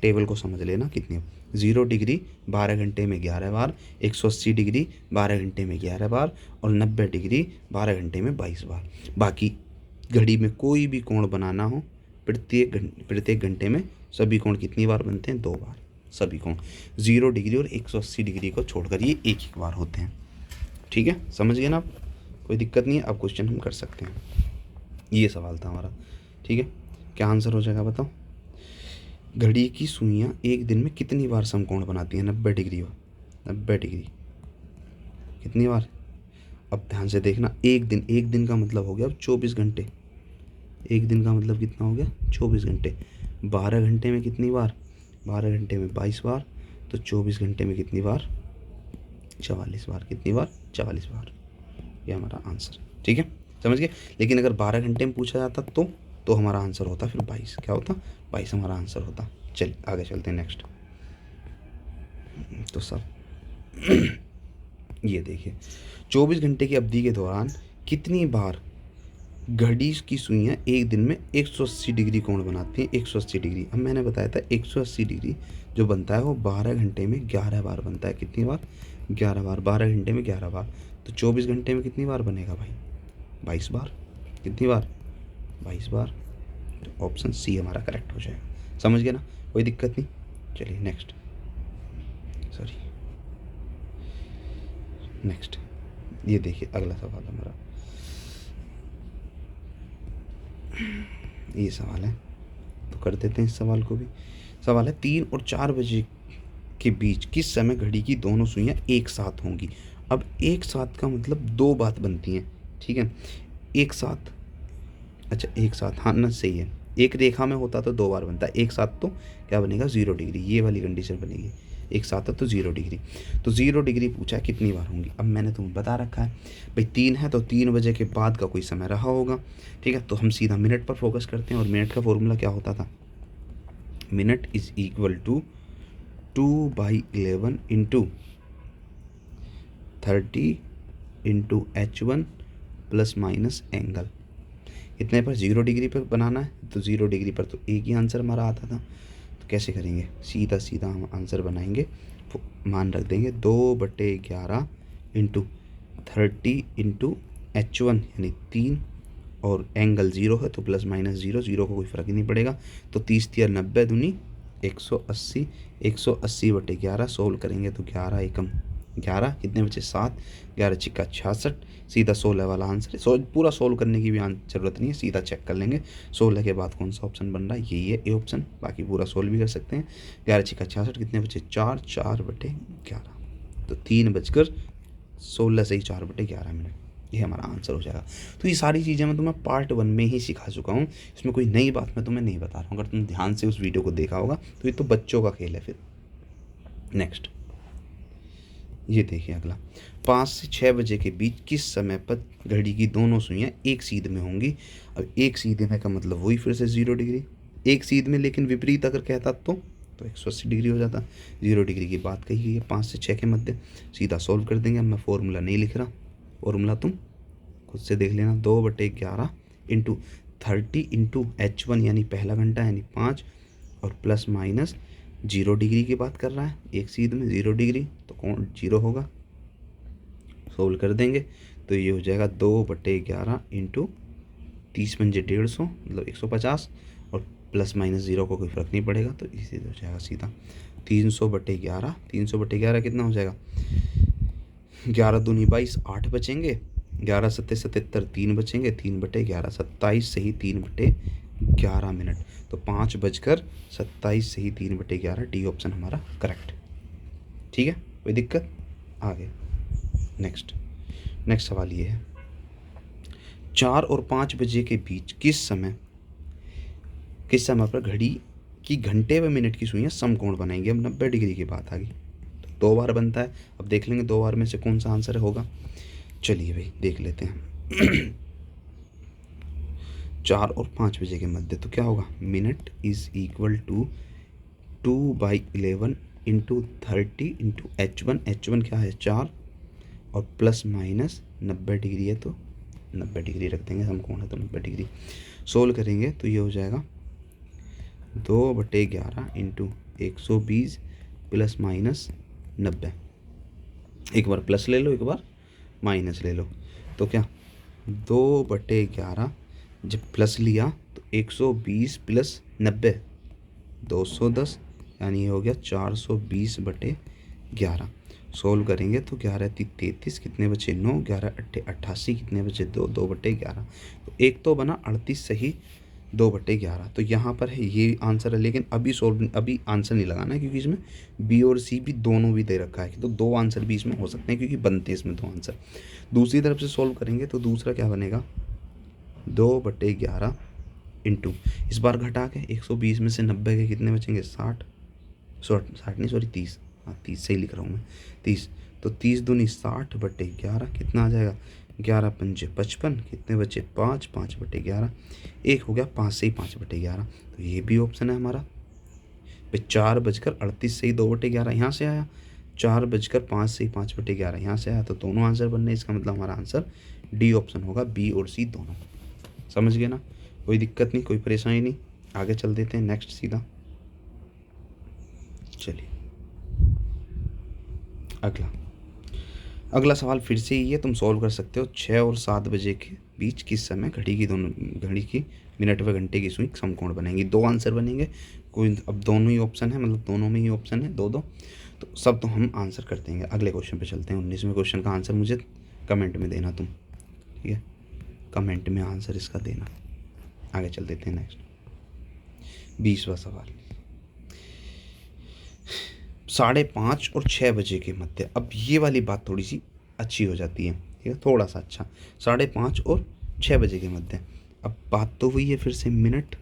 टेबल को समझ लेना कितनी, 0 डिग्री 12 घंटे में 11 बार, 180 डिग्री 12 घंटे में 11 बार, और 90 डिग्री 12 घंटे में 22 बार। बाकी घड़ी में कोई भी कोण बनाना हो, प्रत्येक घंटे में सभी कोण कितनी बार बनते हैं, 2 बार, सभी कोण 0 डिग्री और 180 डिग्री को छोड़कर ये एक एक बार होते हैं, ठीक है। समझ गए ना आप, कोई दिक्कत नहीं है, अब क्वेश्चन हम कर सकते हैं। ये सवाल था हमारा, ठीक है। क्या आंसर हो जाएगा बताओ, घड़ी की सुइयाँ एक दिन में कितनी बार समकोण बनाती हैं, 90 डिग्री, 90 डिग्री कितनी बार, अब ध्यान से देखना, एक दिन का मतलब हो गया अब 24 घंटे। एक दिन का मतलब कितना हो गया? 24 घंटे। 12 घंटे में कितनी बार? 12 घंटे में 22 बार। तो 24 घंटे में कितनी बार? 44 बार। कितनी बार? 44 बार। ये हमारा आंसर है। ठीक है, समझ गए। लेकिन अगर 12 घंटे में पूछा जाता तो हमारा आंसर होता फिर 22। क्या होता? 22 हमारा आंसर होता। चलिए आगे चलते हैं नेक्स्ट। तो सब ये देखिए, 24 घंटे की अवधि के दौरान कितनी बार घड़ी की सुइयां एक दिन में 180 डिग्री कोण बनाती हैं? 180 डिग्री। अब मैंने बताया था 180 डिग्री जो बनता है वो 12 घंटे में 11 बार बनता है। कितनी बार? 11 बार। 12 घंटे में 11 बार। तो 24 घंटे में कितनी बार बनेगा भाई? 22 बार। कितनी बार? 22 बार। तो ऑप्शन सी हमारा करेक्ट हो जाएगा। समझ गए ना, कोई दिक्कत नहीं। चलिए नेक्स्ट, सॉरी नेक्स्ट। ये देखिए अगला सवाल हमारा, ये सवाल है तो कर देते हैं इस सवाल को भी। सवाल है 3 और 4 बजे के बीच किस समय घड़ी की दोनों सुइयां एक साथ होंगी? अब एक साथ का मतलब दो बात बनती हैं। ठीक है, एक साथ, अच्छा एक साथ, हाँ ना सही है। एक रेखा में होता तो दो बार बनता है, एक साथ तो क्या बनेगा? 0 डिग्री। ये वाली कंडीशन बनेगी। एक साथ है तो 0 डिग्री। तो 0 डिग्री पूछा है कितनी बार होंगी। अब मैंने तुम्हें बता रखा है भाई 3 है तो 3 बजे के बाद का कोई समय रहा होगा। ठीक है, तो हम सीधा मिनट पर फोकस करते हैं। और मिनट का फॉर्मूला क्या होता था? Minute is equal to 2/11 into 30 into H1 plus minus angle. इतने पर 0 डिग्री पर बनाना है तो 0 डिग्री पर तो एक ही आंसर हमारा आता था। तो कैसे करेंगे? सीधा सीधा हम आंसर बनाएंगे, मान रख देंगे 2/11 इंटू 30 इंटू H1 यानी 3, और एंगल 0 है तो प्लस माइनस 0, 0 को कोई फ़र्क ही नहीं पड़ेगा। तो 30 × 90 दूनी 180, 180/11 सोल्व करेंगे तो 11 एकम 11, कितने बचे? 7, 11 छिक्का 66, सीधा 16 वाला आंसर है। पूरा सोल्व करने की भी ज़रूरत नहीं है, सीधा चेक कर लेंगे 16 के बाद कौन सा ऑप्शन बन रहा है। यही है ए ऑप्शन, बाकी पूरा सोल्व भी कर सकते हैं। 11 छिक्का 66, कितने बचे? 4, 4/11। तो 3:16 से ही 4/11 ये हमारा आंसर हो जाएगा। तो ये सारी चीज़ें मैं तुम्हें पार्ट 1 में ही सिखा चुका हूँ, इसमें कोई नई बात मैं तुम्हें नहीं बता रहा हूँ। अगर तुम ध्यान से उस वीडियो को देखा होगा तो ये तो बच्चों का खेल है। फिर नेक्स्ट, ये देखिए अगला, 5 से 6 बजे के बीच किस समय पर घड़ी की दोनों सुइयां एक सीध में होंगी? अब एक सीधे में का मतलब वही फिर से 0 डिग्री। एक सीध में लेकिन विपरीत अगर कहता तो 180 डिग्री हो जाता। 0 डिग्री की बात कही गई है 5 से 6 के मध्य। सीधा सॉल्व कर देंगे। अब मैं फॉर्मूला नहीं लिख रहा, फॉर्मूला तुम खुद से देख लेना। 2/11 इंटू 30 इंटू H1 यानी पहला घंटा यानी 5, और प्लस माइनस 0 डिग्री की बात कर रहा है, एक सीध में 0 डिग्री तो कौन 0 होगा। सोल्व कर देंगे तो ये हो जाएगा 2/11 इंटू 30 पंजे 150 मतलब 150, और प्लस माइनस 0 को कोई फ़र्क नहीं पड़ेगा तो इसी हो जाएगा सीधा 300/11। 300/11 कितना हो जाएगा? 11 दूनी 22, 8 बचेंगे। 11 सत्ते 77, 3 बचेंगे। 3/11 27 से ही 3/11 मिनट। तो 5:27 से ही 3/11, डी ऑप्शन हमारा करेक्ट। ठीक है, कोई दिक्कत? आगे नेक्स्ट सवाल ये है, 4 और 5 बजे के बीच किस समय पर घड़ी की घंटे व मिनट की सुइयां समकोण बनाएंगे? अब 90 डिग्री की बात आ गई। तो 2 बार बनता है। अब देख लेंगे 2 बार में से कौन सा आंसर होगा। चलिए भाई देख लेते हैं। 4 और 5 बजे के मध्य तो क्या होगा? Minute is equal to 2/11 into 30 into H1। H1 क्या है? 4, और प्लस माइनस 90 डिग्री है तो 90 डिग्री रख देंगे, समकोण है तो 90 डिग्री। सोल्व करेंगे तो ये हो जाएगा 2/11 इंटू 120 प्लस माइनस 90। एक बार प्लस ले लो, एक बार माइनस ले लो। तो क्या 2/11 जब प्लस लिया तो 120 प्लस 90 210, यानी ये हो गया 420/11। सोल्व करेंगे तो 11 × 33, कितने बचे? 9, 11 × 8 88, कितने बचे? 2, 2/11। तो एक तो बना 38 सही 2/11। तो यहाँ पर है ये आंसर है, लेकिन अभी आंसर नहीं लगाना है, क्योंकि इसमें बी और सी भी दोनों भी दे रखा है, तो दो आंसर भी इसमें हो सकते हैं, क्योंकि बनते हैं इसमें दो आंसर। दूसरी तरफ से सॉल्व करेंगे तो दूसरा क्या बनेगा, 2/11 इंटू, इस बार घटा के 120 में से 90 के कितने बचेंगे, 60 नहीं सॉरी 30, हाँ 30 सही लिख रहा हूँ मैं, 30। तो 30 दूनी 60/11 कितना आ जाएगा, 11 पंजे 55, कितने बचे 5, 5/11, एक हो गया 5 से ही 5/11। तो ये भी ऑप्शन है हमारा। भाई 4:38 से ही 2/11 यहाँ से आया, 4:05 से ही 5/11 यहाँ से आया, तो दोनों आंसर बनने, इसका मतलब हमारा आंसर डी ऑप्शन होगा, बी और सी दोनों। समझ गए ना, कोई दिक्कत नहीं, कोई परेशानी नहीं। आगे चल देते हैं नेक्स्ट सीधा। चलिए अगला सवाल फिर से ही है, तुम सॉल्व कर सकते हो। 6 और 7 बजे के बीच किस समय घड़ी की मिनट व घंटे की सुई समकोण बनेंगी। दो आंसर बनेंगे, कोई अब दोनों ही ऑप्शन है, मतलब दोनों में ही ऑप्शन है, दो दो, तो सब तो हम आंसर कर देंगे। अगले क्वेश्चन पे चलते हैं। 19वें क्वेश्चन का आंसर मुझे कमेंट में देना तुम, ठीक है, कमेंट में आंसर इसका देना। आगे चल देते हैं नेक्स्ट। 20वां सवाल, 5:30 और 6 बजे के मध्य। अब ये वाली बात थोड़ी सी अच्छी हो जाती है, ठीक है, थोड़ा सा अच्छा। 5:30 और 6 बजे के मध्य। अब बात तो हुई है फिर से, minute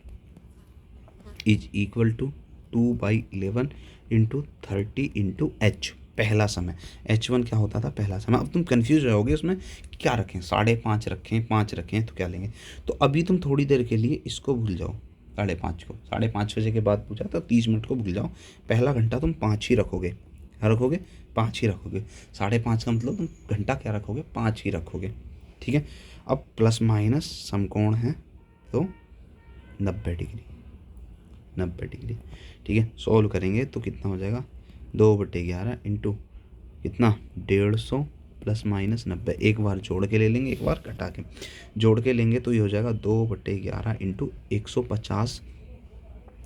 is equal to 2/11 into 30 into H, पहला समय। H1 क्या होता था, पहला समय। अब तुम कंफ्यूज रहोगे उसमें क्या रखें, 5:30 रखें, 5 रखें, तो क्या लेंगे। तो अभी तुम थोड़ी देर के लिए इसको भूल जाओ, 5:30 को, 5:30 बजे के बाद पूछा तो 30 मिनट को भूल जाओ, पहला घंटा तुम 5 ही रखोगे, क्या रखोगे, 5 ही रखोगे। 5:30 का मतलब तुम घंटा क्या रखोगे, 5 ही रखोगे, ठीक है। अब प्लस माइनस समकोण है तो 90 डिग्री, 90 डिग्री, ठीक है। सॉल्व करेंगे तो कितना हो जाएगा, 2/11 इंटू कितना 150 प्लस माइनस 90, एक बार जोड़ के ले लेंगे, एक बार घटा के। जोड़ के लेंगे तो ये हो जाएगा 2/11 इंटू 150,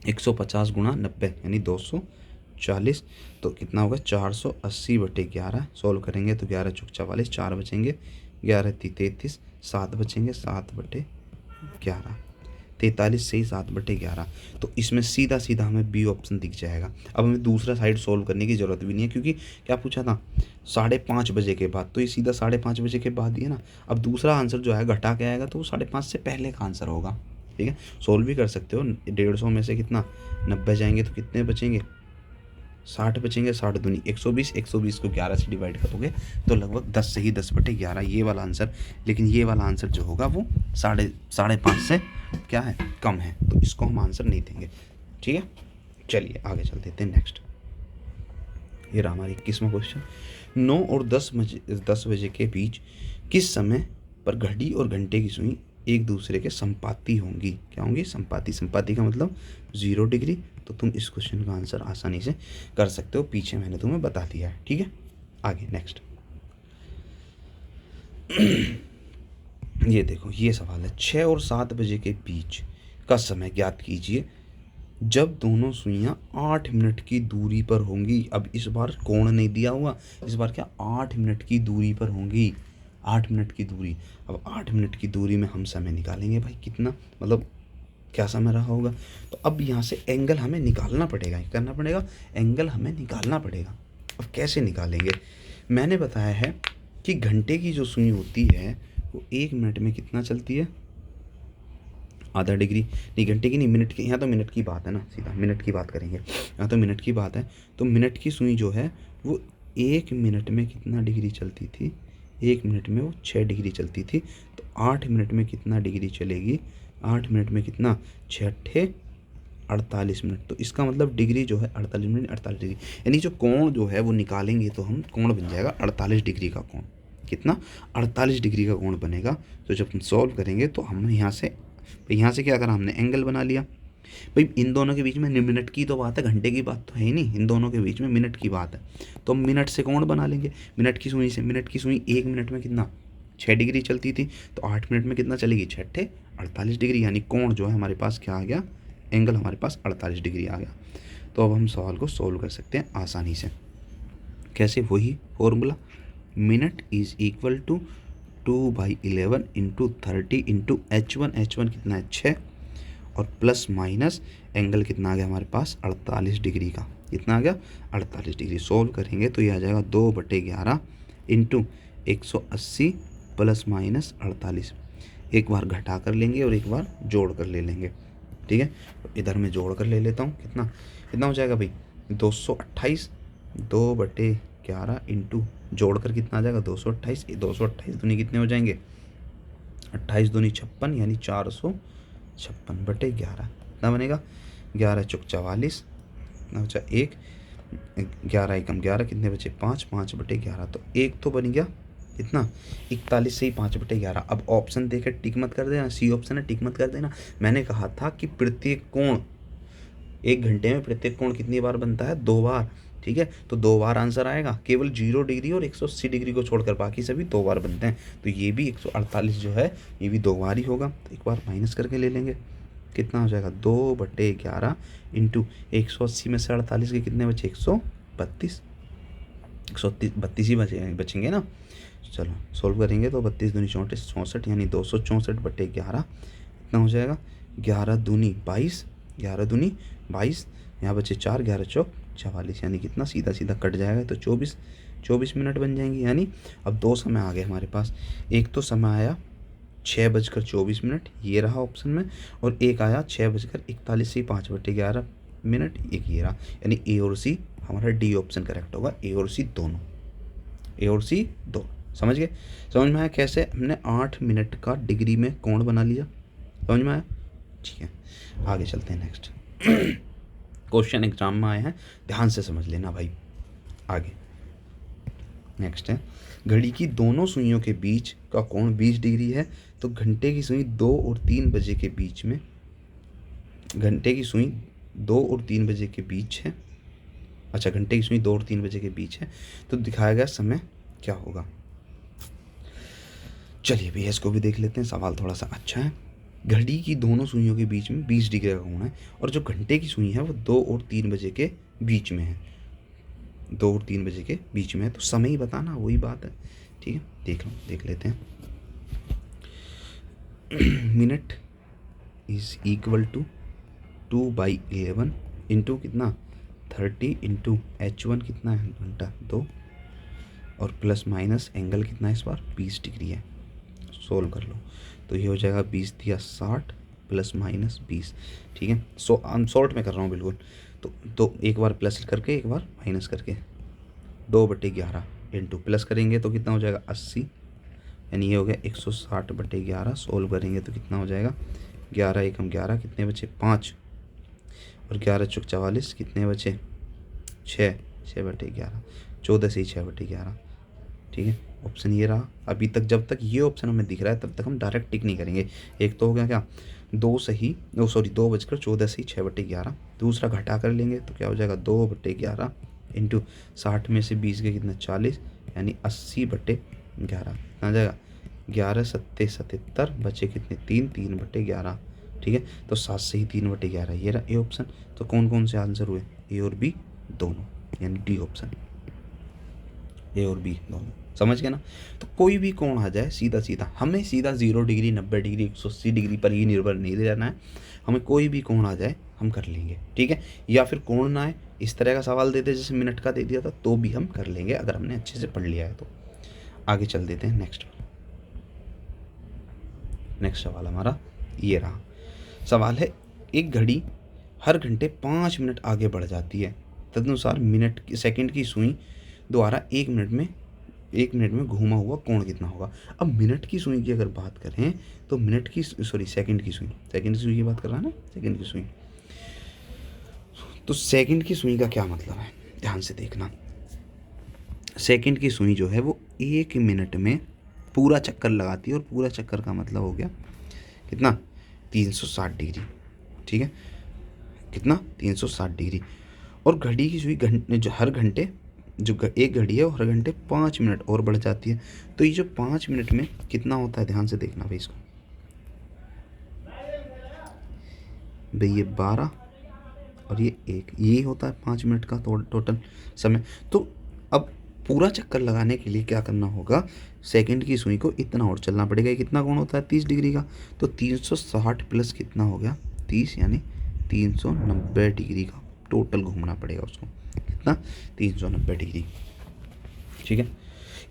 150 गुणा 90 यानी 240, तो कितना होगा 480/11। सॉल्व करेंगे तो 11 चौक 44, 4 बचेंगे, 11 × 33, 7 बचेंगे, 7/11, 43 से ही 7/11। तो इसमें सीधा सीधा हमें बी ऑप्शन दिख जाएगा। अब हमें दूसरा साइड सोल्व करने की ज़रूरत भी नहीं है, क्योंकि क्या पूछा था 5:30 बजे के बाद, तो ये सीधा 5:30 बजे के बाद ही है ना। अब दूसरा आंसर जो है घटा के आएगा, तो वो 5:30 से पहले का आंसर होगा, ठीक है। सोल्व भी कर सकते हो, 150 में से कितना 90 जाएंगे तो कितने बचेंगे, 60 बचेंगे, 60 दूनी 120, 120 को 11 से डिवाइड करोगे तो लगभग 10 से ही 10/11 ये वाला आंसर। लेकिन ये वाला आंसर जो होगा वो 5:30 से क्या है, कम है, तो इसको हम आंसर नहीं देंगे, ठीक है। चलिए आगे चल देते हैं नेक्स्ट। ये रहा हमारा 21वां क्वेश्चन। 9 और 10 बजे के बीच किस समय पर घड़ी और घंटे की सुई एक दूसरे के संपाती होंगी। क्या होंगी, संपाती। संपाती का मतलब 0 डिग्री। तो तुम इस क्वेश्चन का आंसर आसानी से कर सकते हो, पीछे मैंने तुम्हें बता दिया है, ठीक है। आगे नेक्स्ट। ये देखो, ये सवाल है, 6 और 7 बजे के बीच का समय ज्ञात कीजिए जब दोनों सुइयां 8 मिनट की दूरी पर होंगी। अब इस बार कोण नहीं दिया हुआ, इस बार क्या 8 मिनट की दूरी पर होंगी, 8 मिनट की दूरी। अब 8 मिनट की दूरी में हम समय निकालेंगे भाई, कितना मतलब क्या समय रहा होगा। तो अब यहाँ से एंगल हमें निकालना पड़ेगा, करना पड़ेगा, एंगल हमें निकालना पड़ेगा। अब कैसे निकालेंगे, मैंने बताया है कि घंटे की जो सुई होती है वो 1 मिनट में कितना चलती है, आधा डिग्री। नहीं घंटे की नहीं, मिनट की, यहाँ तो मिनट की बात है ना, सीधा मिनट की बात करेंगे, यहाँ तो मिनट की बात है। तो मिनट की सुई जो है वो 1 मिनट में कितना डिग्री चलती थी, 1 मिनट में वो 6 डिग्री चलती थी। तो 8 मिनट में कितना डिग्री चलेगी, 8 मिनट में कितना, 6 48 मिनट। तो इसका मतलब डिग्री जो है 48 मिनट 48 डिग्री, यानी जो कोण जो है वो निकालेंगे तो हम कोण बन जाएगा 48 डिग्री का कोण। कितना, 48 डिग्री का कोण बनेगा। तो जब हम सॉल्व करेंगे तो हम यहाँ से क्या करा, हमने एंगल बना लिया। भाई इन दोनों के बीच में मिनट की तो बात है, घंटे की बात तो है ही नहीं, इन दोनों के बीच में मिनट की बात है। तो हम मिनट से कोण बना लेंगे, मिनट की सुई से। मिनट की सुई 1 मिनट में कितना 6 डिग्री चलती थी, तो 8 मिनट में कितना चलेगी, 6 48 डिग्री, यानी कोण जो है हमारे पास क्या आ गया, एंगल हमारे पास 48 डिग्री आ गया। तो अब हम सवाल को सोल्व कर सकते हैं आसानी से। कैसे, वही formula, minute is equal to 2/11 into 30 into H1 कितना है 6, और प्लस माइनस एंगल कितना आ गया हमारे पास 48 डिग्री का। कितना आ गया 48 डिग्री। सोल्व करेंगे तो ये आ जाएगा 2/11 इंटू 180 प्लस माइनस 48। एक बार घटा कर लेंगे और एक बार जोड़ कर ले लेंगे। ठीक है, इधर मैं जोड़ कर ले लेता हूँ। कितना कितना हो जाएगा भाई 228। 2/11 इंटू जोड़ कर कितना आ जाएगा 228। 228 दूनी कितने हो जाएंगे 28 दूनी 56 यानी 456/11। कितना बनेगा 11 चौक 44 ना बचा 1, 11 एकम 11 कितने बचे 5, 5/11। तो एक तो बन गया इतना 41 से ही 5/11। अब ऑप्शन देकर टिक मत कर देना, सी ऑप्शन है टिक मत कर देना। मैंने कहा था कि प्रत्येक कोण 1 घंटे में प्रत्येक कोण कितनी बार बनता है 2 बार। ठीक है, तो 2 बार आंसर आएगा। केवल 0 डिग्री और 180 डिग्री को छोड़कर बाकी सभी 2 बार बनते हैं। तो ये भी 148 जो है ये भी 2 बार ही होगा। तो एक बार माइनस करके ले लेंगे। कितना हो जाएगा 2/11 इंटू 180 में से 48 के कितने बचे 132। 132 ही बचेंगे ना। चलो सोल्व करेंगे तो 32 दूनी 34 64 यानी 264/11। कितना हो जाएगा 11 दूनी 22, 11 दूनी 22, यहाँ बचे 4, 11 चौक 44 यानी कितना सीधा सीधा कट जाएगा तो 24 मिनट बन जाएंगे। यानी अब 2 समय आ गए हमारे पास। एक तो समय आया 6:24 ये रहा ऑप्शन में, और एक आया 6:41 से 5/11 एक ये रहा। यानी ए और सी हमारा डी ऑप्शन करेक्ट होगा। ए और सी दोनों, ए और सी दो। समझ गए? समझ में आया कैसे हमने 8 मिनट का डिग्री में कोण बना लिया? समझ में आया? ठीक है, आगे चलते हैं। नेक्स्ट क्वेश्चन एग्जाम में आए हैं, ध्यान से समझ लेना भाई। आगे नेक्स्ट है, घड़ी की दोनों सुइयों के बीच का कोण 20 डिग्री है। तो घंटे की सुई 2 और 3 बजे के बीच में, घंटे की सुई 2 और 3 बजे के बीच है। अच्छा, घंटे की सुई 2 और 3 बजे के बीच है, तो दिखाया गया समय क्या होगा? चलिए भैया इसको भी देख लेते हैं। सवाल थोड़ा सा अच्छा है। घड़ी की दोनों सुइयों के बीच में 20 डिग्री का कोण है, और जो घंटे की सुई है वो 2 और 3 बजे के बीच में है। 2 और 3 बजे के बीच में है, तो समय ही बताना, वही बात है। ठीक है, देख लेते हैं। Minute is equal to 2/11 into कितना 30 इंटू H1 कितना है घंटा 2, और प्लस माइनस एंगल कितना है इस बार 20 डिग्री है। सोल्व कर लो तो ये हो जाएगा 20 दिया 60 प्लस माइनस 20। ठीक है, शॉर्ट में कर रहा हूँ बिल्कुल। तो एक बार प्लस करके एक बार माइनस करके 2/11 इंटू प्लस करेंगे तो कितना हो जाएगा 80, यानी ये हो गया 160/11। सोल्व करेंगे तो कितना हो जाएगा 11 एकम 11 कितने बचे 5, और 11 चौक 44 कितने बचे 6/11। 14 से ही 6/11। ठीक है, ऑप्शन ये रहा। अभी तक जब तक ये ऑप्शन हमें दिख रहा है तब तक हम डायरेक्ट टिक नहीं करेंगे। एक तो हो गया क्या 2 2:14 से ही 6/11। दूसरा घटा कर लेंगे तो क्या हो जाएगा 2/11 इंटू 60 में से 20 के कितना 40 यानी 80/11। कितना आ जाएगा 11 सत्ते 77 बचे कितने 3/11। ठीक है, तो 7 से ही 3/11 ये रहा ए ऑप्शन। तो कौन कौन से आंसर हुए ए और बी दोनों, यानी डी ऑप्शन ए और बी दोनों। समझ गए ना? तो कोई भी कोण आ जाए सीधा सीधा, हमें सीधा 0 डिग्री 90 डिग्री 180 डिग्री पर ही निर्भर नहीं रहना है। हमें कोई भी कोण आ जाए हम कर लेंगे। ठीक है, या फिर कोण ना आए इस तरह का सवाल देते जैसे मिनट का दे दिया था तो भी हम कर लेंगे अगर हमने अच्छे से पढ़ लिया है तो। आगे चल देते हैं। नेक्स्ट सवाल हमारा ये रहा। सवाल है, एक घड़ी हर घंटे 5 मिनट आगे बढ़ जाती है, तदनुसार सेकंड की सुई द्वारा 1 मिनट में घूमा हुआ कोण कितना होगा? अब मिनट की सुई की अगर बात करें तो सेकंड की सुई की बात कर रहा है ना, सेकंड की सुई। तो सेकंड की सुई का क्या मतलब है, ध्यान से देखना। सेकंड की सुई जो है वो 1 मिनट में पूरा चक्कर लगाती है, और पूरा चक्कर का मतलब हो गया कितना 360 डिग्री। ठीक है, कितना 360 डिग्री। और घड़ी की सुई एक घड़ी है वो हर घंटे 5 मिनट और बढ़ जाती है। तो ये जो 5 मिनट में कितना होता है, ध्यान से देखना भाई इसको। भाई ये 12 और ये 1, यही होता है 5 मिनट का टोटल समय। तो अब पूरा चक्कर लगाने के लिए क्या करना होगा, सेकंड की सुई को इतना और चलना पड़ेगा। कितना कोण होता है 30 डिग्री का, तो 360 प्लस कितना हो गया 30 यानी 390 डिग्री का टोटल घूमना पड़ेगा उसको। कितना? 390 डिग्री। ठीक है,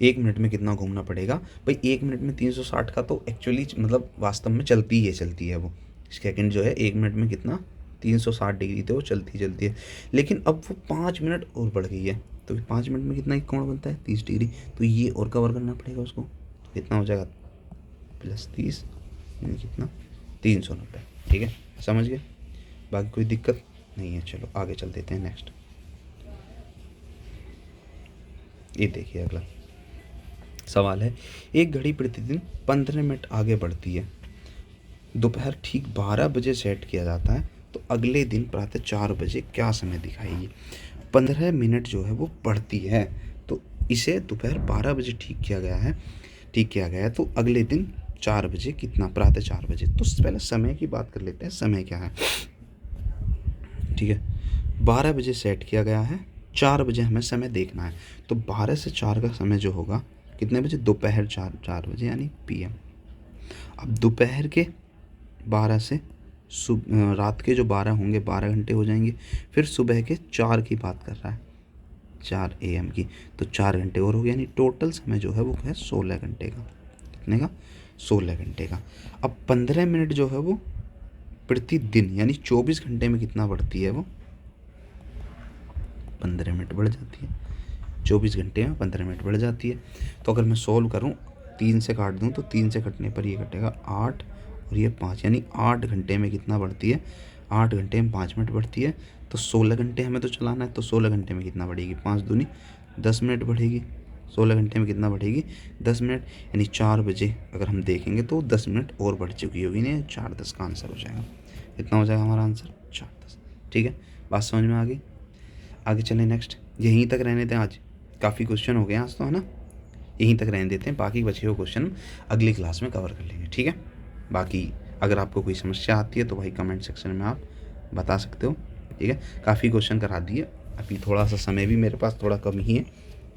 1 मिनट में कितना घूमना पड़ेगा भाई? 1 मिनट में 360 का तो एक्चुअली मतलब वास्तव में चलती है वो सेकंड जो है 1 मिनट में कितना 360 डिग्री थे वो चलती है। लेकिन अब वो 5 मिनट और बढ़ गई है, तो 5 मिनट में कितना एक कोण बनता है 30 डिग्री, तो ये और कवर करना पड़ेगा उसको। तो कितना हो जाएगा +30 यानी कितना 390। ठीक है, समझ गए? बाकी कोई दिक्कत नहीं है। चलो आगे चल देते हैं नेक्स्ट। ये देखिए अगला सवाल है, एक घड़ी प्रतिदिन 15 मिनट आगे बढ़ती है, दोपहर ठीक 12 बजे सेट किया जाता है, तो अगले दिन प्रातः 4 बजे क्या समय दिखाएगी? 15 मिनट जो है वो बढ़ती है, तो इसे दोपहर 12 बजे ठीक किया गया है, तो अगले दिन 4 बजे कितना? प्रातः 4 बजे। तो पहले समय की बात कर लेते हैं, समय क्या है। ठीक है, 12 बजे सेट किया गया है, 4 बजे हमें समय देखना है, तो 12 से 4 का समय जो होगा कितने बजे? दोपहर 4 बजे यानी PM। अब दोपहर के 12 से रात के जो 12 होंगे 12 घंटे हो जाएंगे, फिर सुबह के 4 की बात कर रहा है, 4 AM की, तो 4 घंटे और हो गया, यानी टोटल समय जो है वो है 16 घंटे का। कितने का? 16 घंटे का। अब 15 मिनट जो है वो प्रतिदिन यानी 24 घंटे में कितना बढ़ती है वो? 15 मिनट बढ़ जाती है। 24 घंटे में 15 मिनट बढ़ जाती है। तो अगर मैं सोल्व करूँ, 3 से काट दूँ तो 3 से कटने पर ये कटेगा 8 और ये 5, यानी 8 घंटे में कितना बढ़ती है? 8 घंटे में 5 मिनट बढ़ती है। तो 16 घंटे हमें तो चलाना है, तो 16 घंटे में कितना बढ़ेगी? 5 दूनी 10 मिनट बढ़ेगी। 16 घंटे में कितना बढ़ेगी? 10 मिनट, यानी 4 बजे अगर हम देखेंगे तो 10 मिनट और बढ़ चुकी होगी, नहीं 4:10 का आंसर हो जाएगा। कितना हो जाएगा हमारा आंसर? 4:10। ठीक है, बात समझ में आ गई? आगे चलें नेक्स्ट। यहीं तक रहने दें, आज काफ़ी क्वेश्चन हो गए आज तो, है ना? यहीं तक रहने देते हैं, बाकी बचे हुए क्वेश्चन अगली क्लास में कवर कर लेंगे। ठीक है, बाकी अगर आपको कोई समस्या आती है तो भाई कमेंट सेक्शन में आप बता सकते हो। ठीक है, काफ़ी क्वेश्चन करा दिए, अभी थोड़ा सा समय भी मेरे पास थोड़ा कम ही है,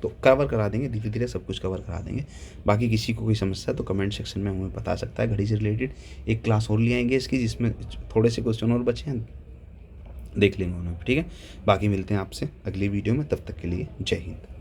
तो कवर करा देंगे, धीरे धीरे सब कुछ कवर करा देंगे। बाकी किसी को कोई समस्या है तो कमेंट सेक्शन में हमें बता सकता है। घड़ी से रिलेटेड एक क्लास और ले आएंगे इसकी, जिसमें थोड़े से क्वेश्चन और बचे हैं, देख लेंगे उन्हें। ठीक है, बाकी मिलते हैं आपसे अगली वीडियो में, तब तक के लिए जय हिंद।